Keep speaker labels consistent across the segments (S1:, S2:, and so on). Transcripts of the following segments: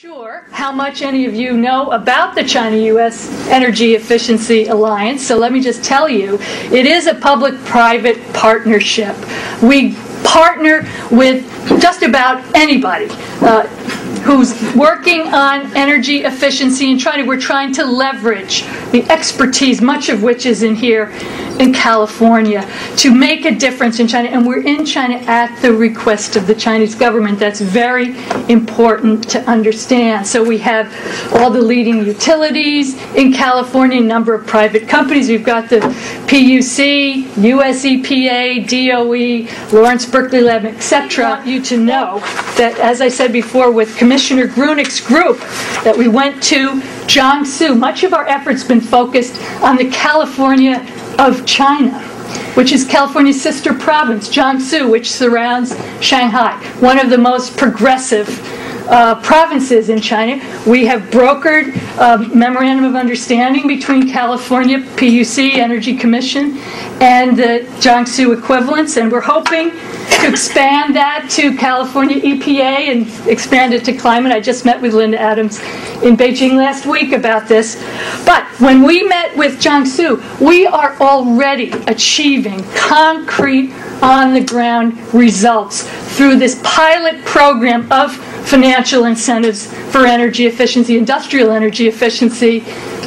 S1: Sure how much any of you know about the China-U.S. Energy Efficiency Alliance, so let me just tell you, it is a public-private partnership. We partner with just about anybody who's working on energy efficiency and we're trying to leverage the expertise, much of which is in here in California, to make a difference in China. And we're in China at the request of the Chinese government. That's very important to understand. So we have all the leading utilities in California, a number of private companies. We've got the PUC, US EPA, DOE, Lawrence Berkeley Lab, etc. I want you to know that, as I said before, with Commissioner Grunick's group, that we went to Jiangsu. Much of our effort's been focused on the California of China, which is California's sister province, Jiangsu, which surrounds Shanghai, one of the most progressive provinces in China. We have brokered a memorandum of understanding between California PUC, Energy Commission, and the Jiangsu equivalents, and we're hoping to expand that to California EPA and expand it to climate. I just met with Linda Adams in Beijing last week about this. But when we met with Jiangsu, we are already achieving concrete on-the-ground results through this pilot program of financial incentives for energy efficiency, industrial energy efficiency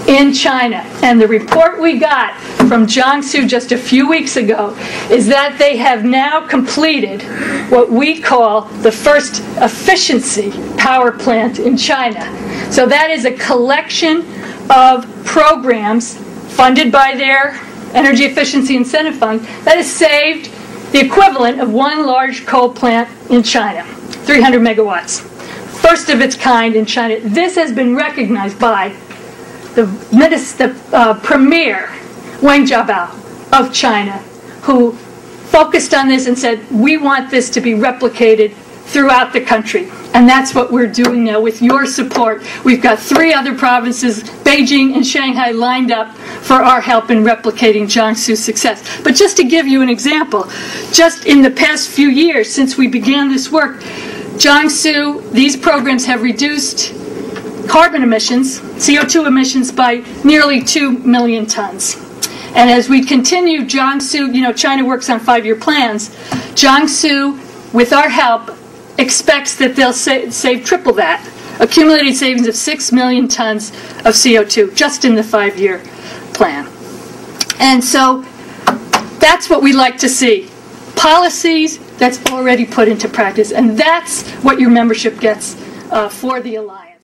S1: in China. And the report we got from Jiangsu just a few weeks ago is that they have now completed what we call the first efficiency power plant in China. So that is a collection of programs funded by their Energy Efficiency Incentive Fund that has saved the equivalent of one large coal plant in China, 300 megawatts. First of its kind in China. This has been recognized by the premier Wang Jiabao of China, who focused on this and said, we want this to be replicated throughout the country. And that's what we're doing now with your support. We've got 3 other provinces, Beijing and Shanghai, lined up for our help in replicating Jiangsu's success. But just to give you an example, just in the past few years since we began this work, Jiangsu, these programs have reduced carbon emissions, CO2 emissions, by nearly 2 million tons. And as we continue, Jiangsu, China works on 5-year plans. Jiangsu, with our help, expects that they'll save triple that, accumulated savings of 6 million tons of CO2 just in the 5-year plan. And so that's what we like to see. Policies that's already put into practice. And that's what your membership gets for the Alliance.